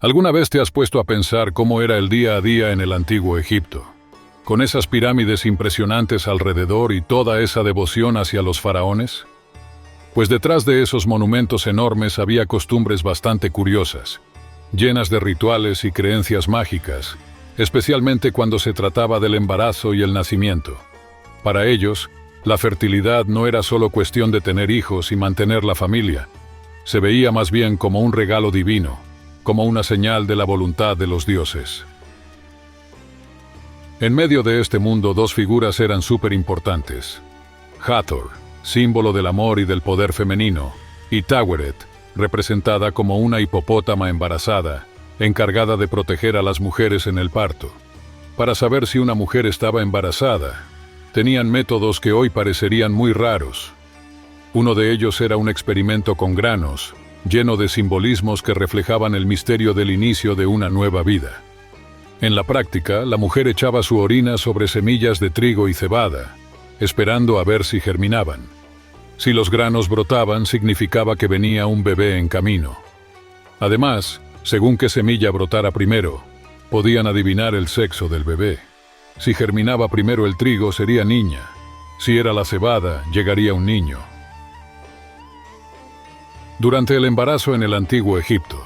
¿Alguna vez te has puesto a pensar cómo era el día a día en el antiguo Egipto? Con esas pirámides impresionantes alrededor y toda esa devoción hacia los faraones. Pues detrás de esos monumentos enormes había costumbres bastante curiosas, llenas de rituales y creencias mágicas, especialmente cuando se trataba del embarazo y el nacimiento. Para ellos, la fertilidad no era solo cuestión de tener hijos y mantener la familia. Se veía más bien como un regalo divino, como una señal de la voluntad de los dioses. En medio de este mundo, dos figuras eran súper importantes: Hathor, símbolo del amor y del poder femenino, y Taweret, representada como una hipopótama embarazada, encargada de proteger a las mujeres en el parto. Para saber si una mujer estaba embarazada, tenían métodos que hoy parecerían muy raros. Uno de ellos era un experimento con granos, lleno de simbolismos que reflejaban el misterio del inicio de una nueva vida. En la práctica, la mujer echaba su orina sobre semillas de trigo y cebada, esperando a ver si germinaban. Si los granos brotaban, significaba que venía un bebé en camino. Además, según qué semilla brotara primero, podían adivinar el sexo del bebé. Si germinaba primero el trigo, sería niña. Si era la cebada, llegaría un niño. Durante el embarazo en el antiguo Egipto,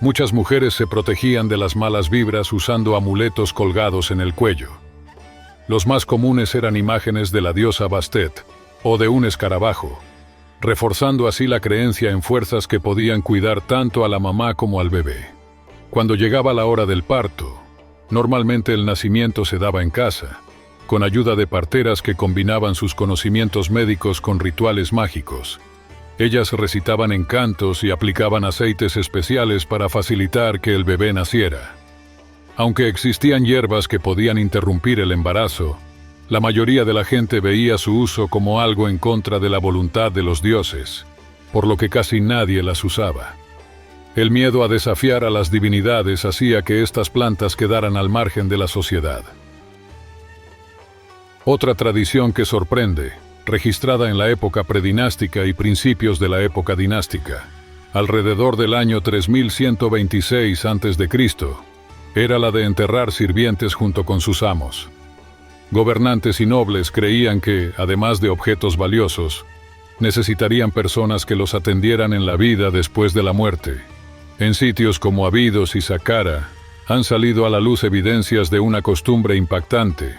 muchas mujeres se protegían de las malas vibras usando amuletos colgados en el cuello. Los más comunes eran imágenes de la diosa Bastet o de un escarabajo, reforzando así la creencia en fuerzas que podían cuidar tanto a la mamá como al bebé. Cuando llegaba la hora del parto, normalmente el nacimiento se daba en casa, con ayuda de parteras que combinaban sus conocimientos médicos con rituales mágicos. Ellas recitaban encantos y aplicaban aceites especiales para facilitar que el bebé naciera. Aunque existían hierbas que podían interrumpir el embarazo, la mayoría de la gente veía su uso como algo en contra de la voluntad de los dioses, por lo que casi nadie las usaba. El miedo a desafiar a las divinidades hacía que estas plantas quedaran al margen de la sociedad. Otra tradición que sorprende, registrada en la época predinástica y principios de la época dinástica, alrededor del año 3126 a.C., era la de enterrar sirvientes junto con sus amos. Gobernantes y nobles creían que, además de objetos valiosos, necesitarían personas que los atendieran en la vida después de la muerte. En sitios como Abidos y Saqqara, han salido a la luz evidencias de una costumbre impactante.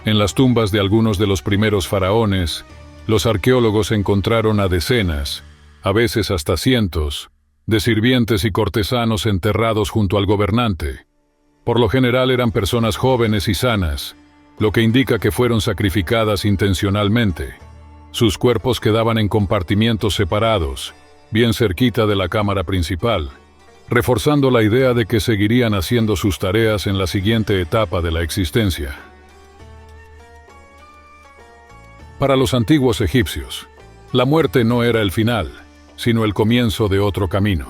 En las tumbas de algunos de los primeros faraones, los arqueólogos encontraron a decenas, a veces hasta cientos, de sirvientes y cortesanos enterrados junto al gobernante. Por lo general eran personas jóvenes y sanas, lo que indica que fueron sacrificadas intencionalmente. Sus cuerpos quedaban en compartimientos separados, bien cerquita de la cámara principal, reforzando la idea de que seguirían haciendo sus tareas en la siguiente etapa de la existencia. Para los antiguos egipcios, la muerte no era el final, sino el comienzo de otro camino.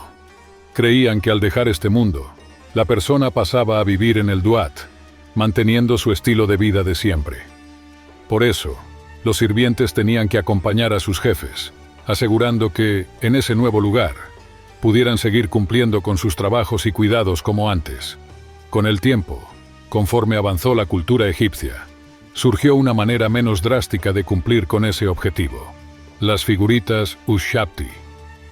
Creían que al dejar este mundo, la persona pasaba a vivir en el Duat, manteniendo su estilo de vida de siempre. Por eso, los sirvientes tenían que acompañar a sus jefes, asegurando que, en ese nuevo lugar, pudieran seguir cumpliendo con sus trabajos y cuidados como antes. Con el tiempo, conforme avanzó la cultura egipcia, surgió una manera menos drástica de cumplir con ese objetivo: las figuritas Ushapti.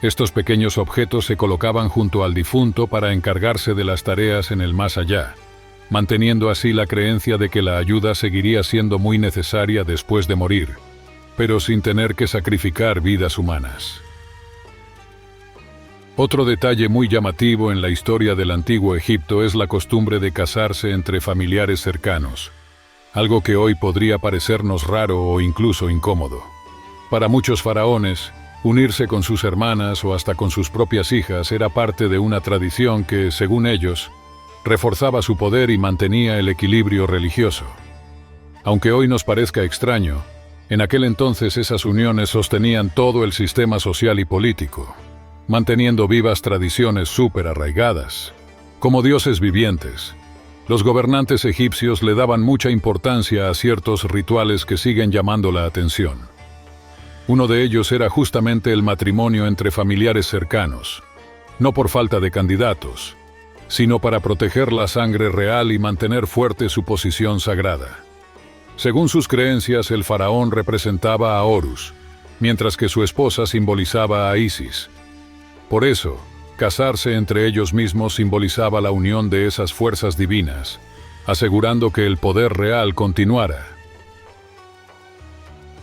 Estos pequeños objetos se colocaban junto al difunto para encargarse de las tareas en el más allá, manteniendo así la creencia de que la ayuda seguiría siendo muy necesaria después de morir, pero sin tener que sacrificar vidas humanas. Otro detalle muy llamativo en la historia del antiguo Egipto es la costumbre de casarse entre familiares cercanos, algo que hoy podría parecernos raro o incluso incómodo. Para muchos faraones, unirse con sus hermanas o hasta con sus propias hijas era parte de una tradición que, según ellos, reforzaba su poder y mantenía el equilibrio religioso. Aunque hoy nos parezca extraño, en aquel entonces esas uniones sostenían todo el sistema social y político, manteniendo vivas tradiciones súper arraigadas. Como dioses vivientes, los gobernantes egipcios le daban mucha importancia a ciertos rituales que siguen llamando la atención. Uno de ellos era justamente el matrimonio entre familiares cercanos, no por falta de candidatos, sino para proteger la sangre real y mantener fuerte su posición sagrada. Según sus creencias, el faraón representaba a Horus, mientras que su esposa simbolizaba a Isis. Por eso, casarse entre ellos mismos simbolizaba la unión de esas fuerzas divinas, asegurando que el poder real continuara.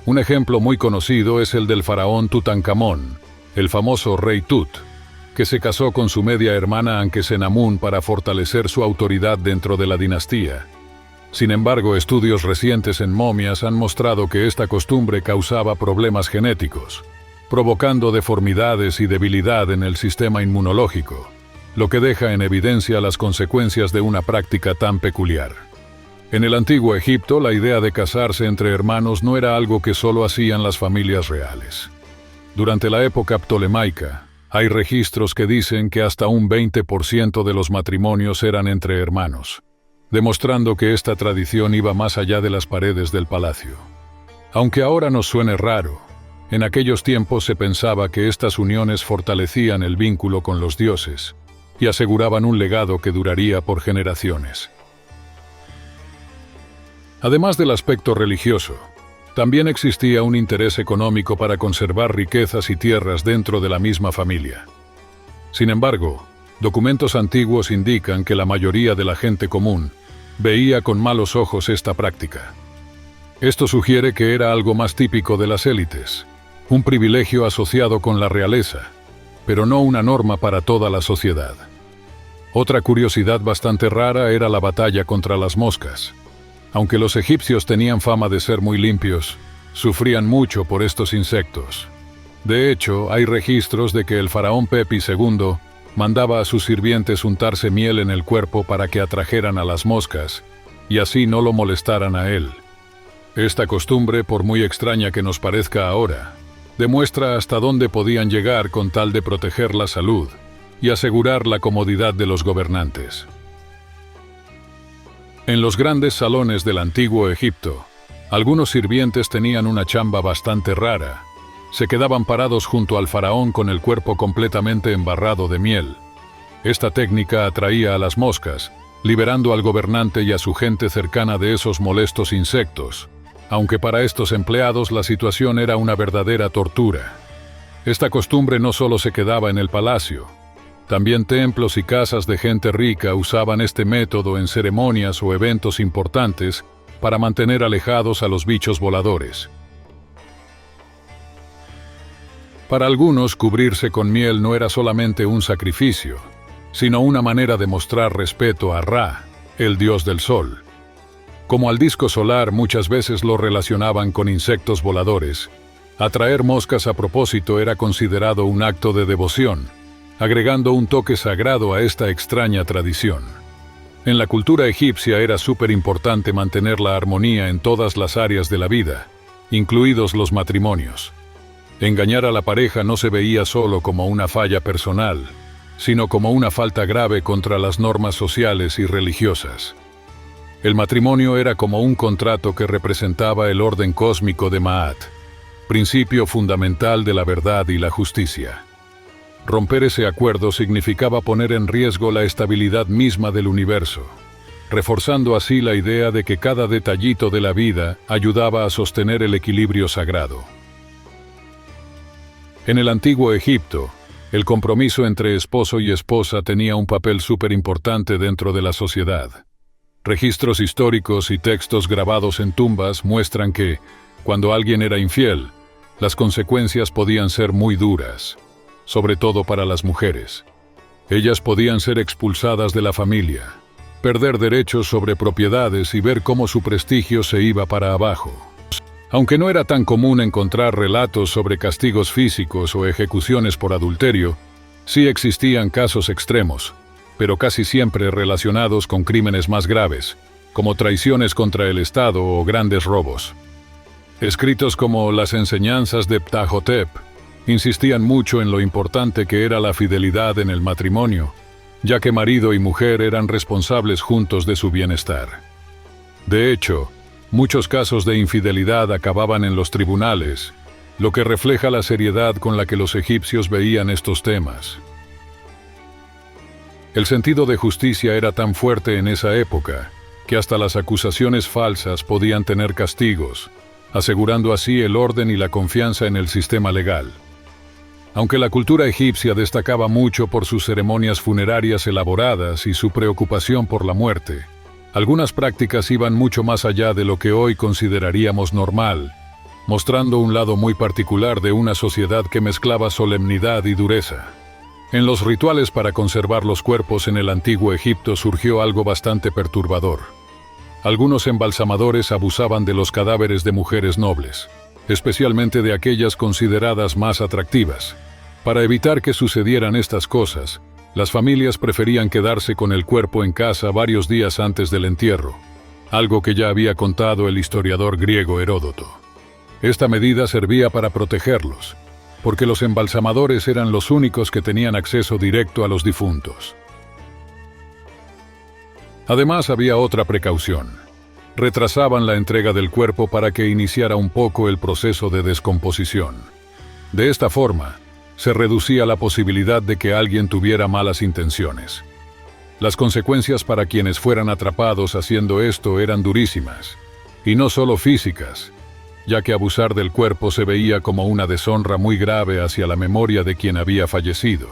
Un ejemplo muy conocido es el del faraón Tutankamón, el famoso rey Tut, que se casó con su media hermana Ankesenamun para fortalecer su autoridad dentro de la dinastía. Sin embargo, estudios recientes en momias han mostrado que esta costumbre causaba problemas genéticos, provocando deformidades y debilidad en el sistema inmunológico, lo que deja en evidencia las consecuencias de una práctica tan peculiar. En el antiguo Egipto, la idea de casarse entre hermanos no era algo que solo hacían las familias reales. Durante la época ptolemaica, hay registros que dicen que hasta un 20% de los matrimonios eran entre hermanos, demostrando que esta tradición iba más allá de las paredes del palacio. Aunque ahora nos suene raro, en aquellos tiempos se pensaba que estas uniones fortalecían el vínculo con los dioses y aseguraban un legado que duraría por generaciones. Además del aspecto religioso, también existía un interés económico para conservar riquezas y tierras dentro de la misma familia. Sin embargo, documentos antiguos indican que la mayoría de la gente común veía con malos ojos esta práctica. Esto sugiere que era algo más típico de las élites, un privilegio asociado con la realeza, pero no una norma para toda la sociedad. Otra curiosidad bastante rara era la batalla contra las moscas. Aunque los egipcios tenían fama de ser muy limpios, sufrían mucho por estos insectos. De hecho, hay registros de que el faraón Pepi II mandaba a sus sirvientes untarse miel en el cuerpo para que atrajeran a las moscas, y así no lo molestaran a él. Esta costumbre, por muy extraña que nos parezca ahora, demuestra hasta dónde podían llegar con tal de proteger la salud y asegurar la comodidad de los gobernantes. En los grandes salones del antiguo Egipto, algunos sirvientes tenían una chamba bastante rara. Se quedaban parados junto al faraón con el cuerpo completamente embarrado de miel. Esta técnica atraía a las moscas, liberando al gobernante y a su gente cercana de esos molestos insectos, aunque para estos empleados la situación era una verdadera tortura. Esta costumbre no solo se quedaba en el palacio. También templos y casas de gente rica usaban este método en ceremonias o eventos importantes para mantener alejados a los bichos voladores. Para algunos, cubrirse con miel no era solamente un sacrificio, sino una manera de mostrar respeto a Ra, el dios del sol. Como al disco solar muchas veces lo relacionaban con insectos voladores, atraer moscas a propósito era considerado un acto de devoción, agregando un toque sagrado a esta extraña tradición. En la cultura egipcia era súper importante mantener la armonía en todas las áreas de la vida, incluidos los matrimonios. Engañar a la pareja no se veía solo como una falla personal, sino como una falta grave contra las normas sociales y religiosas. El matrimonio era como un contrato que representaba el orden cósmico de Ma'at, principio fundamental de la verdad y la justicia. Romper ese acuerdo significaba poner en riesgo la estabilidad misma del universo, reforzando así la idea de que cada detallito de la vida ayudaba a sostener el equilibrio sagrado. En el antiguo Egipto, el compromiso entre esposo y esposa tenía un papel súper importante dentro de la sociedad. Registros históricos y textos grabados en tumbas muestran que, cuando alguien era infiel, las consecuencias podían ser muy duras, sobre todo para las mujeres. Ellas podían ser expulsadas de la familia, perder derechos sobre propiedades y ver cómo su prestigio se iba para abajo. Aunque no era tan común encontrar relatos sobre castigos físicos o ejecuciones por adulterio, sí existían casos extremos, pero casi siempre relacionados con crímenes más graves, como traiciones contra el Estado o grandes robos. Escritos como las enseñanzas de Ptahhotep insistían mucho en lo importante que era la fidelidad en el matrimonio, ya que marido y mujer eran responsables juntos de su bienestar. De hecho, muchos casos de infidelidad acababan en los tribunales, lo que refleja la seriedad con la que los egipcios veían estos temas. El sentido de justicia era tan fuerte en esa época que hasta las acusaciones falsas podían tener castigos, asegurando así el orden y la confianza en el sistema legal. Aunque la cultura egipcia destacaba mucho por sus ceremonias funerarias elaboradas y su preocupación por la muerte, algunas prácticas iban mucho más allá de lo que hoy consideraríamos normal, mostrando un lado muy particular de una sociedad que mezclaba solemnidad y dureza. En los rituales para conservar los cuerpos en el antiguo Egipto surgió algo bastante perturbador. Algunos embalsamadores abusaban de los cadáveres de mujeres nobles, especialmente de aquellas consideradas más atractivas. Para evitar que sucedieran estas cosas, las familias preferían quedarse con el cuerpo en casa varios días antes del entierro, algo que ya había contado el historiador griego Heródoto. Esta medida servía para protegerlos, porque los embalsamadores eran los únicos que tenían acceso directo a los difuntos. Además, había otra precaución. Retrasaban la entrega del cuerpo para que iniciara un poco el proceso de descomposición. De esta forma, se reducía la posibilidad de que alguien tuviera malas intenciones. Las consecuencias para quienes fueran atrapados haciendo esto eran durísimas, y no solo físicas, ya que abusar del cuerpo se veía como una deshonra muy grave hacia la memoria de quien había fallecido.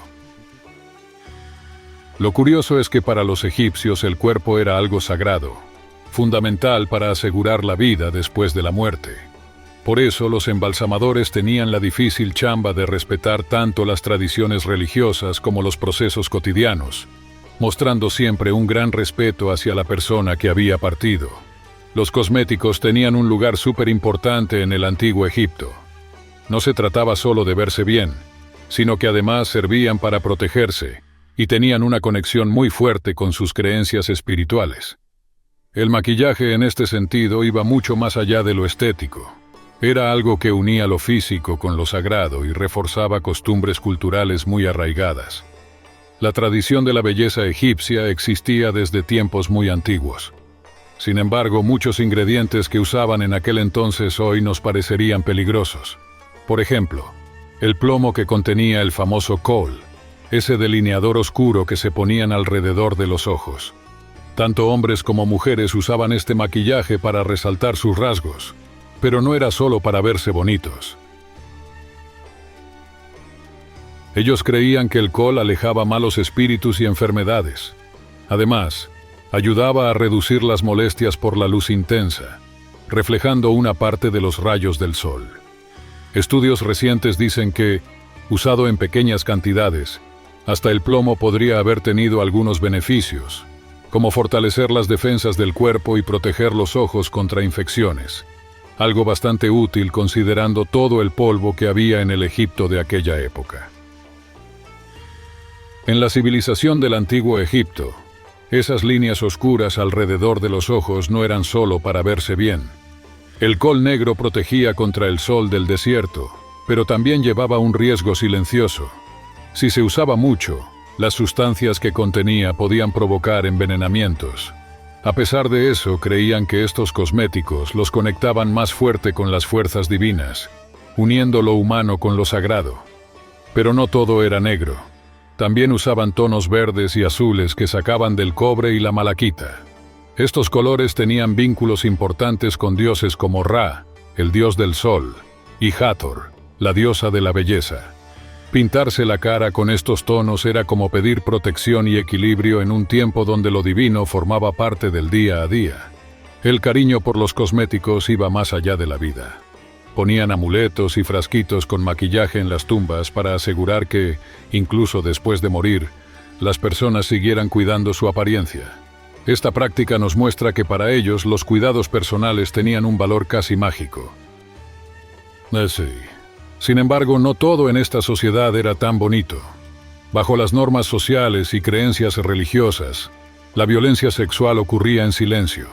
Lo curioso es que para los egipcios el cuerpo era algo sagrado, fundamental para asegurar la vida después de la muerte. Por eso los embalsamadores tenían la difícil chamba de respetar tanto las tradiciones religiosas como los procesos cotidianos, mostrando siempre un gran respeto hacia la persona que había partido. Los cosméticos tenían un lugar súper importante en el antiguo Egipto. No se trataba solo de verse bien, sino que además servían para protegerse, y tenían una conexión muy fuerte con sus creencias espirituales. El maquillaje en este sentido iba mucho más allá de lo estético. Era algo que unía lo físico con lo sagrado y reforzaba costumbres culturales muy arraigadas. La tradición de la belleza egipcia existía desde tiempos muy antiguos. Sin embargo, muchos ingredientes que usaban en aquel entonces hoy nos parecerían peligrosos. Por ejemplo, el plomo que contenía el famoso kohl, ese delineador oscuro que se ponían alrededor de los ojos. Tanto hombres como mujeres usaban este maquillaje para resaltar sus rasgos, pero no era solo para verse bonitos. Ellos creían que el kohl alejaba malos espíritus y enfermedades. Además, ayudaba a reducir las molestias por la luz intensa, reflejando una parte de los rayos del sol. Estudios recientes dicen que, usado en pequeñas cantidades, hasta el plomo podría haber tenido algunos beneficios, como fortalecer las defensas del cuerpo y proteger los ojos contra infecciones, algo bastante útil considerando todo el polvo que había en el Egipto de aquella época. En la civilización del antiguo Egipto, esas líneas oscuras alrededor de los ojos no eran solo para verse bien. El kohl negro protegía contra el sol del desierto, pero también llevaba un riesgo silencioso. Si se usaba mucho, las sustancias que contenía podían provocar envenenamientos. A pesar de eso, creían que estos cosméticos los conectaban más fuerte con las fuerzas divinas, uniendo lo humano con lo sagrado. Pero no todo era negro. También usaban tonos verdes y azules que sacaban del cobre y la malaquita. Estos colores tenían vínculos importantes con dioses como Ra, el dios del sol, y Hathor, la diosa de la belleza. Pintarse la cara con estos tonos era como pedir protección y equilibrio en un tiempo donde lo divino formaba parte del día a día. El cariño por los cosméticos iba más allá de la vida. Ponían amuletos y frasquitos con maquillaje en las tumbas para asegurar que, incluso después de morir, las personas siguieran cuidando su apariencia. Esta práctica nos muestra que para ellos los cuidados personales tenían un valor casi mágico. Sí. Sin embargo, no todo en esta sociedad era tan bonito. Bajo las normas sociales y creencias religiosas, la violencia sexual ocurría en silencio.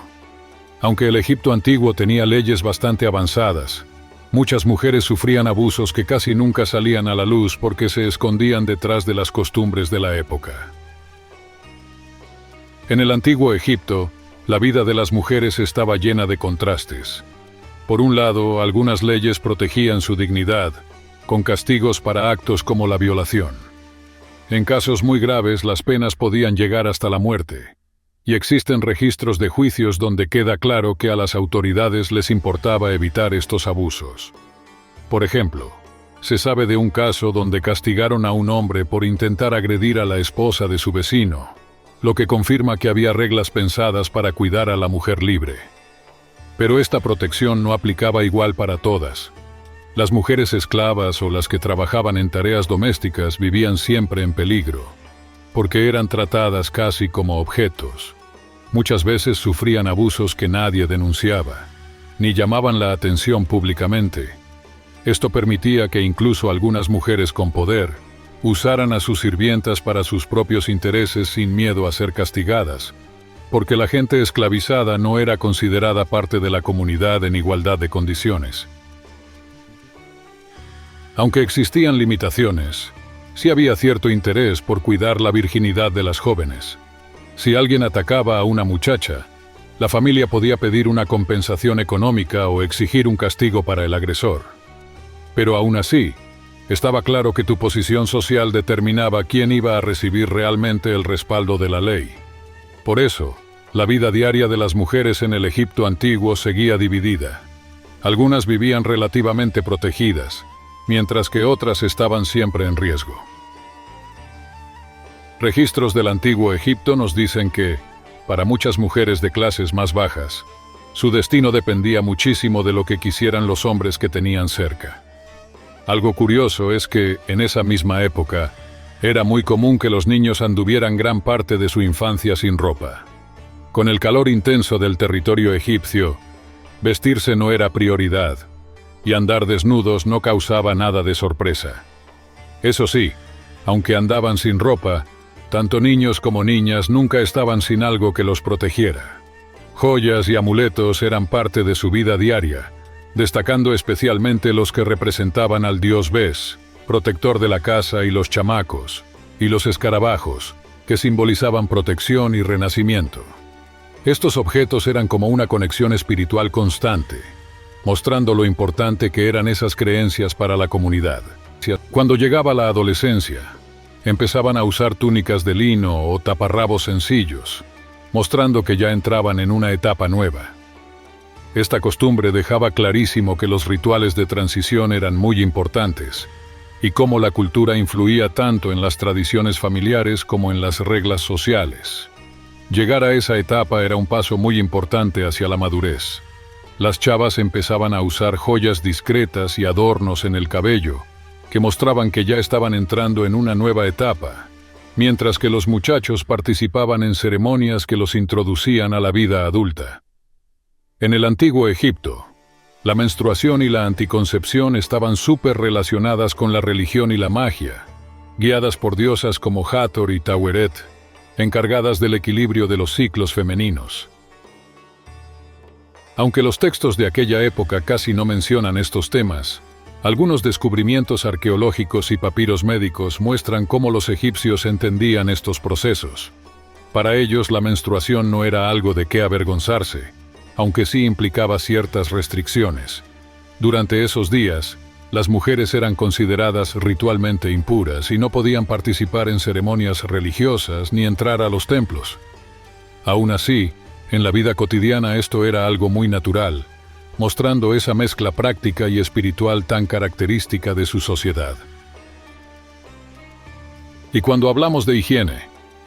Aunque el Egipto antiguo tenía leyes bastante avanzadas, muchas mujeres sufrían abusos que casi nunca salían a la luz porque se escondían detrás de las costumbres de la época. En el antiguo Egipto, la vida de las mujeres estaba llena de contrastes. Por un lado, algunas leyes protegían su dignidad, con castigos para actos como la violación. En casos muy graves, las penas podían llegar hasta la muerte. Y existen registros de juicios donde queda claro que a las autoridades les importaba evitar estos abusos. Por ejemplo, se sabe de un caso donde castigaron a un hombre por intentar agredir a la esposa de su vecino, lo que confirma que había reglas pensadas para cuidar a la mujer libre. Pero esta protección no aplicaba igual para todas. Las mujeres esclavas o las que trabajaban en tareas domésticas vivían siempre en peligro, porque eran tratadas casi como objetos. Muchas veces sufrían abusos que nadie denunciaba, ni llamaban la atención públicamente. Esto permitía que incluso algunas mujeres con poder usaran a sus sirvientas para sus propios intereses sin miedo a ser castigadas, porque la gente esclavizada no era considerada parte de la comunidad en igualdad de condiciones. Aunque existían limitaciones, sí había cierto interés por cuidar la virginidad de las jóvenes. Si alguien atacaba a una muchacha, la familia podía pedir una compensación económica o exigir un castigo para el agresor. Pero aún así, estaba claro que tu posición social determinaba quién iba a recibir realmente el respaldo de la ley. Por eso, la vida diaria de las mujeres en el Egipto antiguo seguía dividida. Algunas vivían relativamente protegidas, mientras que otras estaban siempre en riesgo. Registros del antiguo Egipto nos dicen que, para muchas mujeres de clases más bajas, su destino dependía muchísimo de lo que quisieran los hombres que tenían cerca. Algo curioso es que, en esa misma época, era muy común que los niños anduvieran gran parte de su infancia sin ropa. Con el calor intenso del territorio egipcio, vestirse no era prioridad, y andar desnudos no causaba nada de sorpresa. Eso sí, aunque andaban sin ropa, tanto niños como niñas nunca estaban sin algo que los protegiera. Joyas y amuletos eran parte de su vida diaria, destacando especialmente los que representaban al dios Bes, protector de la casa, y los chamacos, y los escarabajos, que simbolizaban protección y renacimiento. Estos objetos eran como una conexión espiritual constante, mostrando lo importante que eran esas creencias para la comunidad. Cuando llegaba la adolescencia, empezaban a usar túnicas de lino o taparrabos sencillos, mostrando que ya entraban en una etapa nueva. Esta costumbre dejaba clarísimo que los rituales de transición eran muy importantes, y cómo la cultura influía tanto en las tradiciones familiares como en las reglas sociales. Llegar a esa etapa era un paso muy importante hacia la madurez. Las chavas empezaban a usar joyas discretas y adornos en el cabello, que mostraban que ya estaban entrando en una nueva etapa, mientras que los muchachos participaban en ceremonias que los introducían a la vida adulta. En el antiguo Egipto, la menstruación y la anticoncepción estaban súper relacionadas con la religión y la magia, guiadas por diosas como Hathor y Taweret, encargadas del equilibrio de los ciclos femeninos. Aunque los textos de aquella época casi no mencionan estos temas, algunos descubrimientos arqueológicos y papiros médicos muestran cómo los egipcios entendían estos procesos. Para ellos, la menstruación no era algo de qué avergonzarse, aunque sí implicaba ciertas restricciones. Durante esos días, las mujeres eran consideradas ritualmente impuras y no podían participar en ceremonias religiosas ni entrar a los templos. Aún así, en la vida cotidiana esto era algo muy natural, mostrando esa mezcla práctica y espiritual tan característica de su sociedad. Y cuando hablamos de higiene,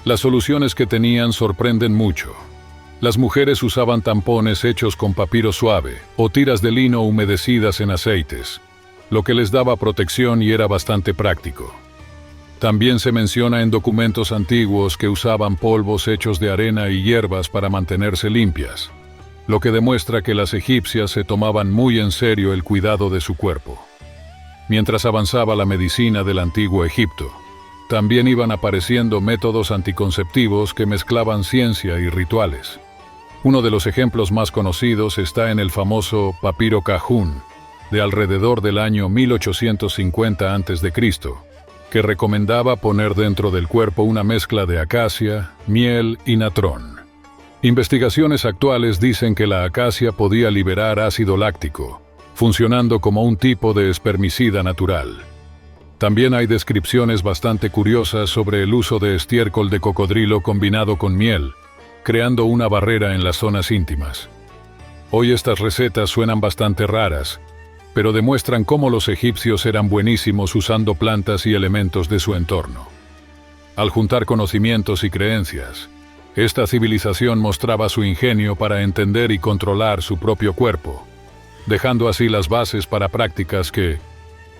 las soluciones que tenían sorprenden mucho. Las mujeres usaban tampones hechos con papiro suave o tiras de lino humedecidas en aceites, lo que les daba protección y era bastante práctico. También se menciona en documentos antiguos que usaban polvos hechos de arena y hierbas para mantenerse limpias, lo que demuestra que las egipcias se tomaban muy en serio el cuidado de su cuerpo. Mientras avanzaba la medicina del antiguo Egipto, también iban apareciendo métodos anticonceptivos que mezclaban ciencia y rituales. Uno de los ejemplos más conocidos está en el famoso papiro Cajún, de alrededor del año 1850 a.C., que recomendaba poner dentro del cuerpo una mezcla de acacia, miel y natrón. Investigaciones actuales dicen que la acacia podía liberar ácido láctico, funcionando como un tipo de espermicida natural. También hay descripciones bastante curiosas sobre el uso de estiércol de cocodrilo combinado con miel, creando una barrera en las zonas íntimas. Hoy estas recetas suenan bastante raras, pero demuestran cómo los egipcios eran buenísimos usando plantas y elementos de su entorno. Al juntar conocimientos y creencias, esta civilización mostraba su ingenio para entender y controlar su propio cuerpo, dejando así las bases para prácticas que,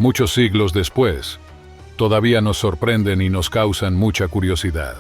muchos siglos después, todavía nos sorprenden y nos causan mucha curiosidad.